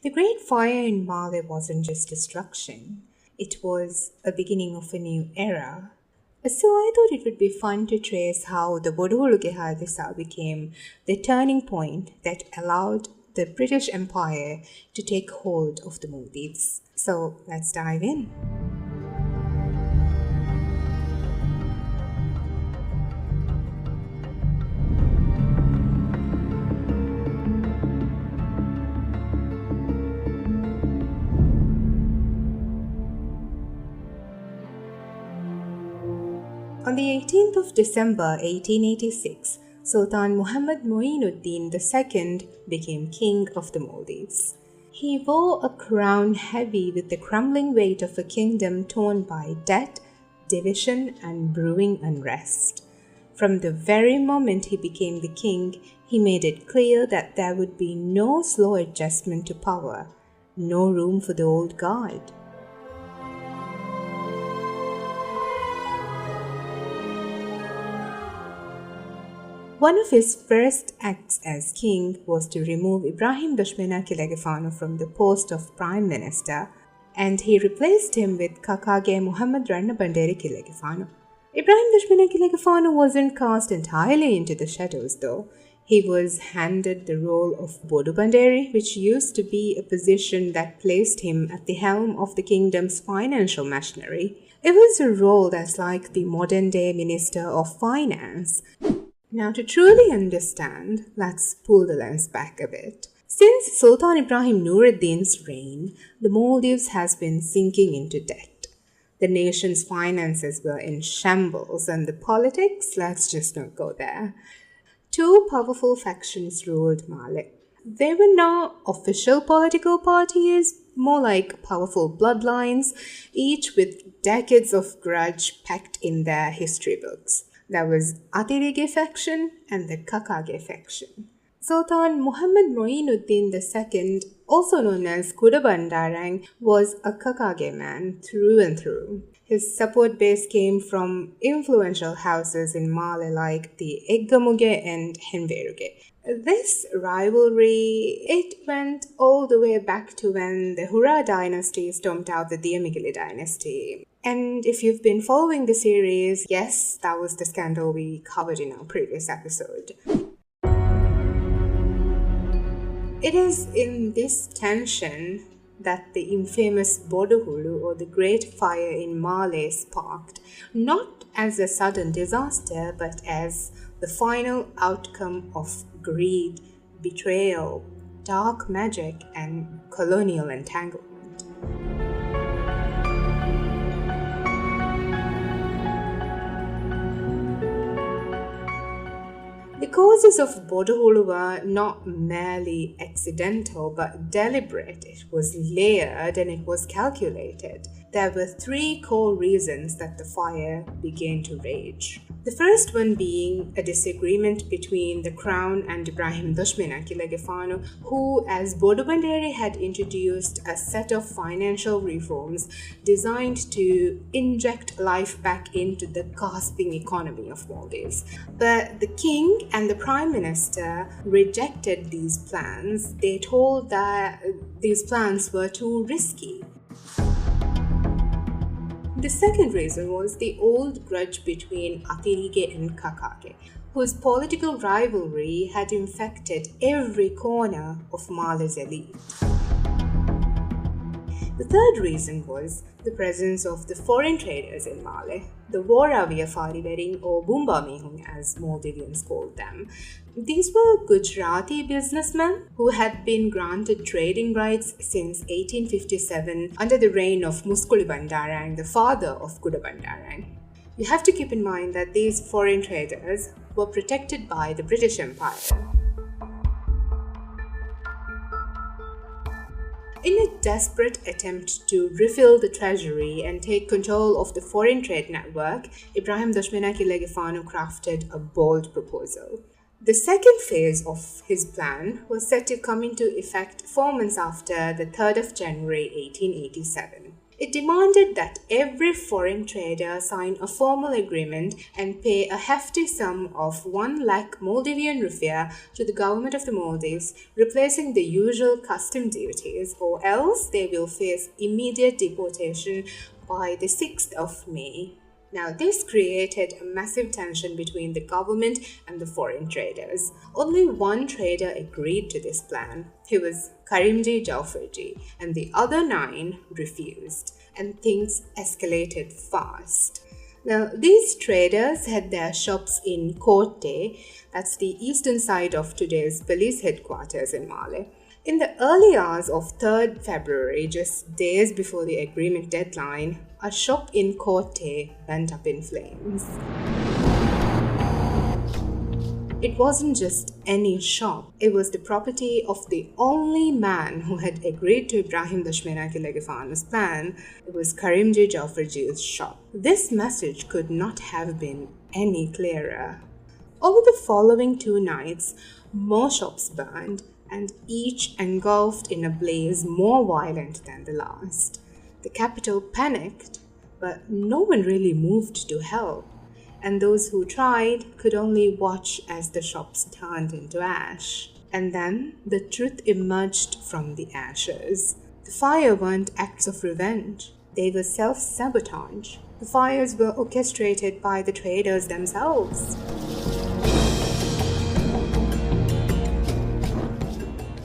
The Great Fire in Malé wasn't just destruction, it was a beginning of a new era. So I thought it would be fun to trace how the Boduhulhuge Haadhisa became the turning point that allowed the British Empire to take hold of the Maldives. So let's dive in. On the 18th of December 1886, Sultan Mohamed II became King of the Maldives. He wore a crown heavy with the crumbling weight of a kingdom torn by debt, division, and brewing unrest. From the very moment he became the king, he made it clear that there would be no slow adjustment to power, no room for the old guard. One of his first acts as king was to remove Ibrahim Dushmana Kaleyfaanu from the post of prime minister, and he replaced him with Kakage Mohamed Raneen Kaleyfaanu. Ibrahim Dushmana Kaleyfaanu wasn't cast entirely into the shadows though. He was handed the role of Bodu Banderi, which used to be a position that placed him at the helm of the kingdom's financial machinery. It was a role that's like the modern-day Minister of Finance. Now, to truly understand, let's pull the lens back a bit. Since Sultan Ibrahim Nuruddin's reign, the Maldives has been sinking into debt. The nation's finances were in shambles, and the politics, let's just not go there. Two powerful factions ruled Malé. They were not official political parties, more like powerful bloodlines, each with decades of grudge packed in their history books. There was Haadhisaa faction and the Kakage faction. Sultan Mohamed II, also known as Khidhumaiykuraa, was a Kakage man through and through. His support base came from influential houses in Malé like the Eggamuge and Dhivehi. This rivalry, it went all the way back to when the Hurrah dynasty stomped out the Dhivehi dynasty. And if you've been following the series, yes, that was the scandal we covered in our previous episode. It is in this tension that the infamous Boduhulhuge, or the Great Fire in Malé, sparked, not as a sudden disaster, but as the final outcome of greed, betrayal, dark magic, and colonial entanglement. The causes of Boduhulhuge were not merely accidental but deliberate. It was layered and it was calculated. There were three core reasons that the fire began to rage. The first one being a disagreement between the Crown and Ibrahim Dushmana Kaleyfaanu, who, as Bodu Banderi, had introduced a set of financial reforms designed to inject life back into the gasping economy of Maldives. But the king and the prime minister rejected these plans. They told that these plans were too risky. The second reason was the old grudge between Haadhisaa and Kakage, whose political rivalry had infected every corner of Malé's elite. The third reason was the presence of the foreign traders in Malé, the Warawiyafari or Bumbamihung as Maldivians called them. These were Gujarati businessmen who had been granted trading rights since 1857 under the reign of Muskuli Bandarang, the father of Kuda Bandarang. You have to keep in mind that these foreign traders were protected by the British Empire. In a desperate attempt to refill the treasury and take control of the foreign trade network, Ibrahim Dushmana Kaleyfaanu crafted a bold proposal. The second phase of his plan was set to come into effect 4 months after the 3rd of January 1887. It demanded that every foreign trader sign a formal agreement and pay a hefty sum of 1 lakh Maldivian rupiah to the government of the Maldives, replacing the usual custom duties, or else they will face immediate deportation by the 6th of May. Now, this created a massive tension between the government and the foreign traders. Only one trader agreed to this plan. He was Karimji Jaufarji, and the other 9 refused, and things escalated fast. Now, these traders had their shops in Kotte, that's the eastern side of today's police headquarters in Malé. In the early hours of 3rd February, just days before the agreement deadline, a shop in Kotte went up in flames. It wasn't just any shop, it was the property of the only man who had agreed to Ibrahim Dashmena Kaleyfaanu's plan. It was Karimji Jaufarji's shop. This message could not have been any clearer. Over the following 2 nights, more shops burned, and each engulfed in a blaze more violent than the last. The capital panicked, but no one really moved to help, and those who tried could only watch as the shops turned into ash. And then the truth emerged from the ashes. The fire weren't acts of revenge, they were self-sabotage. The fires were orchestrated by the traders themselves.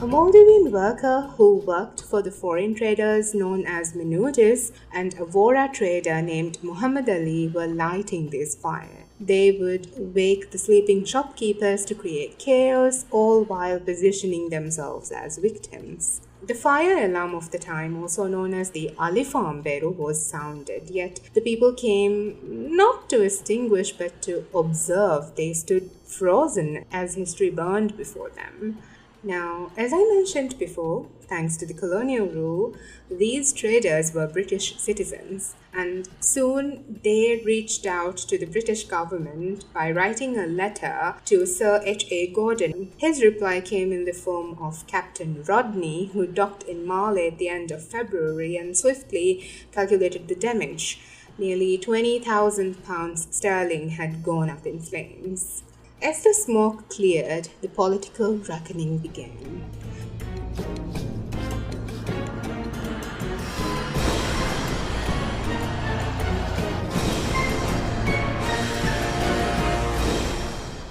A Maldivian worker who worked for the foreign traders known as Minutis and a Vora trader named Mohamed Ali were lighting this fire. They would wake the sleeping shopkeepers to create chaos, all while positioning themselves as victims. The fire alarm of the time, also known as the Alifamberu, was sounded, yet the people came not to extinguish but to observe. They stood frozen as history burned before them. Now, as I mentioned before, thanks to the colonial rule, these traders were British citizens, and soon they reached out to the British government by writing a letter to Sir H.A. Gordon. His reply came in the form of Captain Rodney, who docked in Malé at the end of February and swiftly calculated the damage. Nearly 20,000 pounds sterling had gone up in flames. As the smoke cleared, the political reckoning began.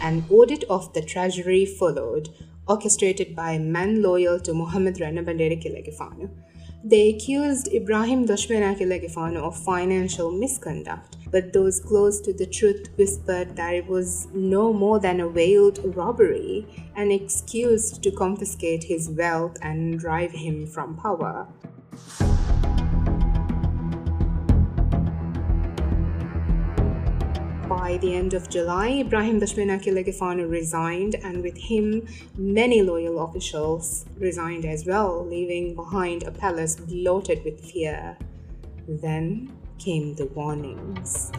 An audit of the treasury followed, orchestrated by men loyal to Mohamed Kaleyfaanu. They accused Ibrahim Dashmena Kaleyfaanu of financial misconduct, but those close to the truth whispered that it was no more than a veiled robbery, an excuse to confiscate his wealth and drive him from power. By the end of July, Ibrahim Dashmena Kaleyfaanu resigned, and with him, many loyal officials resigned as well, leaving behind a palace bloated with fear. Then came the warnings.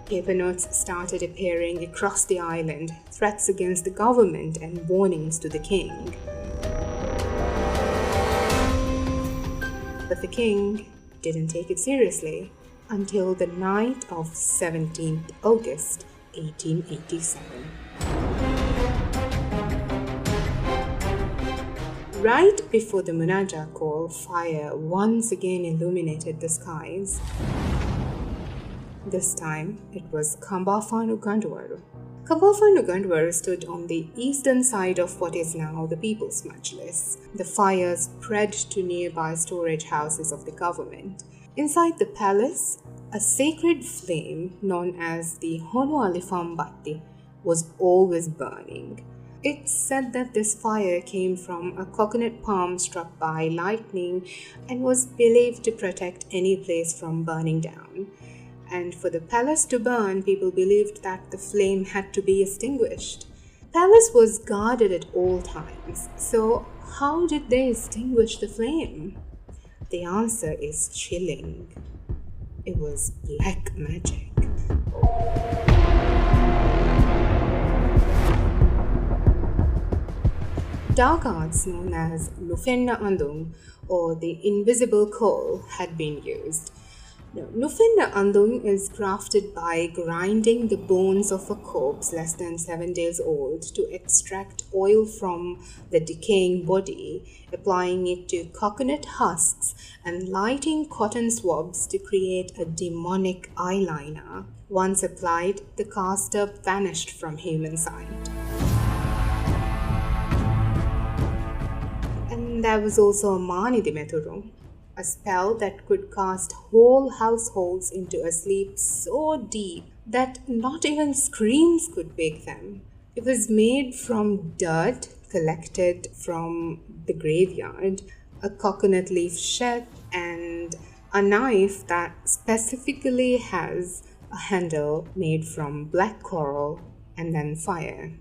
Paper notes started appearing across the island, threats against the government and warnings to the king. But the king didn't take it seriously until the night of 17th August 1887. Right before the Munaja call, fire once again illuminated the skies. This time, it was Kaleyfaanu Gandwaru. Kaleyfaanu Gandwaru stood on the eastern side of what is now the People's Majlis. The fire spread to nearby storage houses of the government. Inside the palace, a sacred flame known as the Hono Alifam Batti was always burning. It's said that this fire came from a coconut palm struck by lightning and was believed to protect any place from burning down. And for the palace to burn, people believed that the flame had to be extinguished. The palace was guarded at all times, so how did they extinguish the flame? The answer is chilling. It was black magic. Dark arts known as Nufinna Andung or the invisible coal had been used. Now, Nufinna Andung is crafted by grinding the bones of a corpse less than 7 days old to extract oil from the decaying body, applying it to coconut husks and lighting cotton swabs to create a demonic eyeliner. Once applied, the cast-up vanished from human sight. And there was also a Mani Dimeturu, a spell that could cast whole households into a sleep so deep that not even screams could wake them. It was made from dirt collected from the graveyard, a coconut leaf shed, and a knife that specifically has a handle made from black coral and then fire.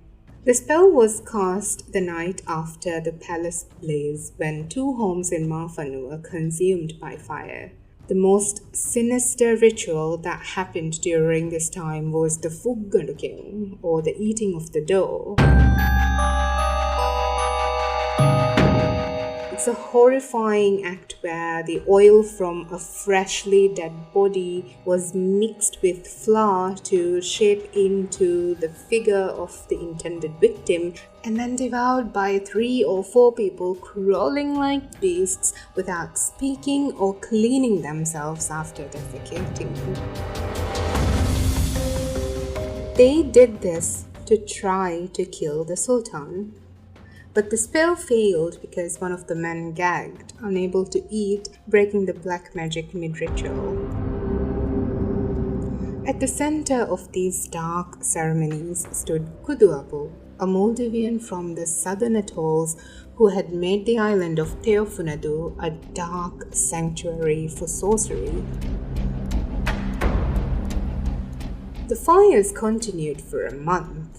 The spell was cast the night after the palace blaze when 2 homes in Mafanu were consumed by fire. The most sinister ritual that happened during this time was the Fugganduke, or the eating of the dough. It's a horrifying act where the oil from a freshly dead body was mixed with flour to shape into the figure of the intended victim and then devoured by 3 or 4 people crawling like beasts without speaking or cleaning themselves after defecating. They did this to try to kill the Sultan. But the spell failed because one of the men gagged, unable to eat, breaking the black magic mid-ritual. At the center of these dark ceremonies stood Khidhumaiykuraa, a Maldivian from the southern atolls who had made the island of Theophonadu a dark sanctuary for sorcery. The fires continued for a month.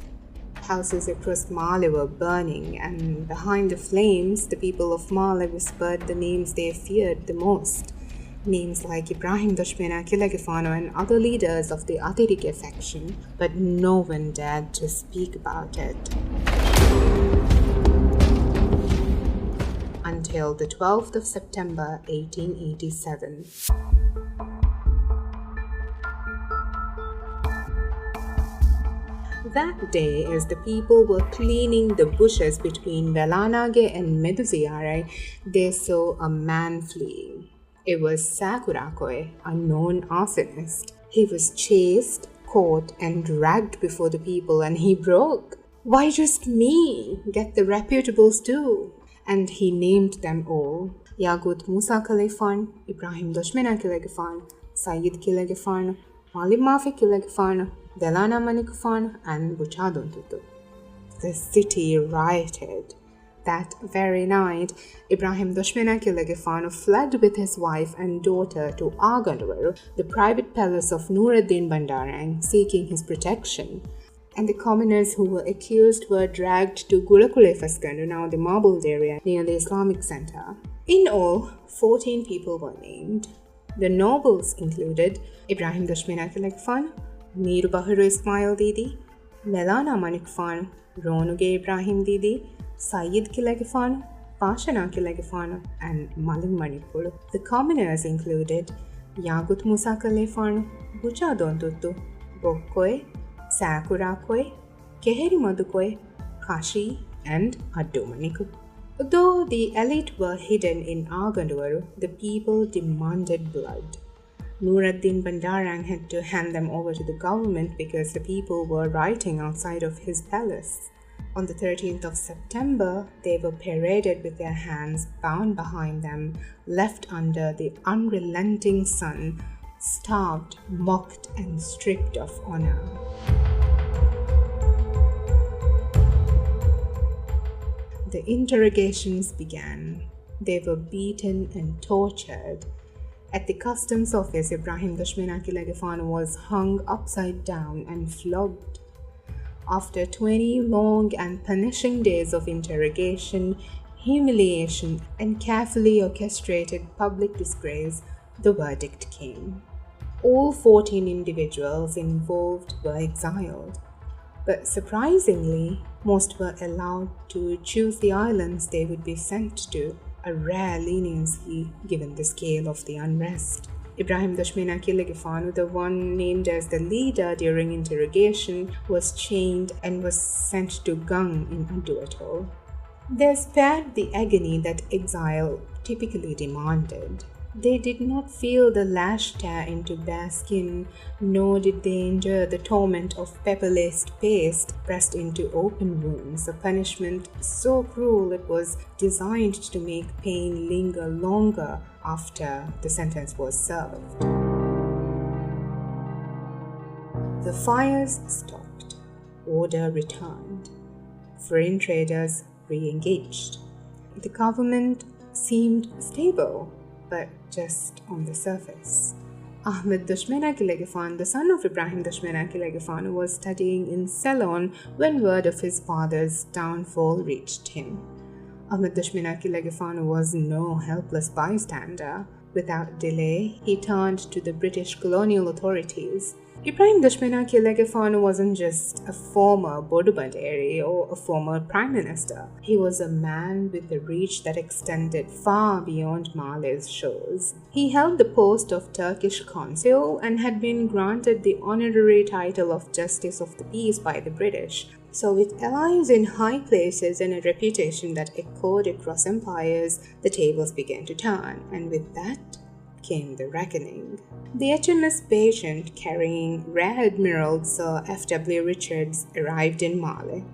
Houses across Malé were burning, and behind the flames, the people of Malé whispered the names they feared the most. Names like Ibrahim Dushmena, Kaleyfaanu, and other leaders of the Thaareekhah faction, but no one dared to speak about it. Until the 12th of September 1887. That day, as the people were cleaning the bushes between Dhivehiraajeyge and Meduziyare, they saw a man fleeing. It was Thaareekhah, a known arsonist. He was chased, caught, and dragged before the people, and he broke. "Why just me? Get the reputables too." And he named them all. Yagut Musa Kaleyfaanu, Ibrahim Dushmena Kaleyfaanu, Sayyid Kaleyfaanu, Malim Mafi Kaleyfaanu, Delana Manikfaanu, and Buchadontutu. The city rioted. That very night, Ibrahim Dushmena Kaleyfaanu fled with his wife and daughter to Argandawaru, the private palace of Nuruddin Bandarang, seeking his protection. And the commoners who were accused were dragged to Gulakulefaskandu, now the marbled area near the Islamic center. In all, 14 people were named. The nobles included Ibrahim Dushmena Kaleyfaanu, Miru Baharu Ismail Didi, Melana Manikfaanu, Rahunnaai Ibrahim Didi, Sayyid Kaleyfaanu, Pashana Kaleyfaanu, and Malim Manipur. The commoners included Yagut Musa Kaleyfaanu, Buchadontutu, Bokkoe, Thaareekhah, Keheri Madukoi, Kashi, and Addomaniku. Though the elite were hidden in Argandawaru, the people demanded blood. Nuruddin Bandarang had to hand them over to the government because the people were rioting outside of his palace. On the 13th of September, they were paraded with their hands bound behind them, left under the unrelenting sun, starved, mocked, and stripped of honor. The interrogations began. They were beaten and tortured. At the customs office, Ibrahim Dushmena Kaleyfaanu was hung upside down and flogged. After 20 long and punishing days of interrogation, humiliation, and carefully orchestrated public disgrace, the verdict came. All 14 individuals involved were exiled. But surprisingly, most were allowed to choose the islands they would be sent to, a rare leniency given the scale of the unrest. Ibrahim Dashmena Kaleyfaanu, the one named as the leader during interrogation, was chained and was sent to Gang in Adu atoll. They spared the agony that exile typically demanded. They did not feel the lash tear into bare skin, nor did they endure the torment of pepper-laced paste pressed into open wounds, a punishment so cruel it was designed to make pain linger longer after the sentence was served. The fires stopped. Order returned. Foreign traders re-engaged. The government seemed stable, but just on the surface. Ahmed Dashmena Kaleyfaanu, the son of Ibrahim Dashmena Kaleyfaanu, was studying in Ceylon when word of his father's downfall reached him. Ahmed Dashmena Kaleyfaanu was no helpless bystander. Without delay, he turned to the British colonial authorities. Ibrahim Dashmena Kaleyfaanu wasn't just a former Bodu or a former prime minister. He was a man with a reach that extended far beyond Malé's shores. He held the post of Turkish consul and had been granted the honorary title of Justice of the Peace by the British. So with allies in high places and a reputation that echoed across empires, the tables began to turn, and with that came the reckoning. The HMS Patient, carrying Rear Admiral Sir F.W. Richards, arrived in Malé,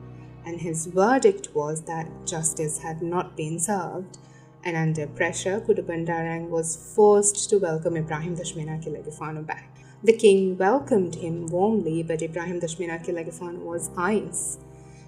and his verdict was that justice had not been served, and under pressure, Kutup Bandarang was forced to welcome Ibrahim Dashmena Kaleyfaanu back. The king welcomed him warmly, but Ibrahim Dashmena Kaleyfaanu was ice.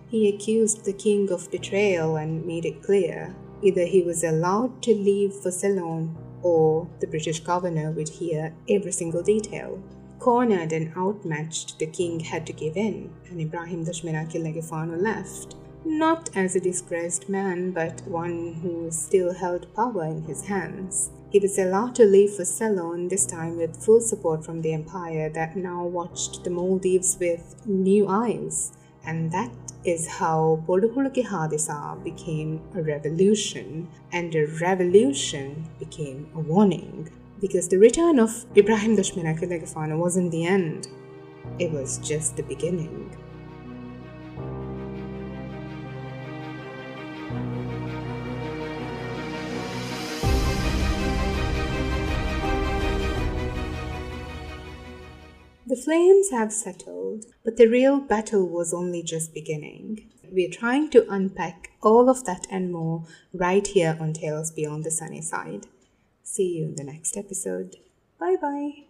He accused the king of betrayal and made it clear either he was allowed to leave for Ceylon or the British governor would hear every single detail. Cornered and outmatched, the king had to give in, and Ibrahim Dashmena Kaleyfaanu left, not as a disgraced man, but one who still held power in his hands. He was allowed to leave for Ceylon, this time with full support from the empire that now watched the Maldives with new eyes. And that is how Boduhulhuge Haadhisa became a revolution, and a revolution became a warning. Because the return of Ibrahim Dashmena Kaleyfaanu wasn't the end, it was just the beginning. The flames have settled, but the real battle was only just beginning. We're trying to unpack all of that and more right here on Tales Beyond the Sunny Side. See you in the next episode. Bye bye.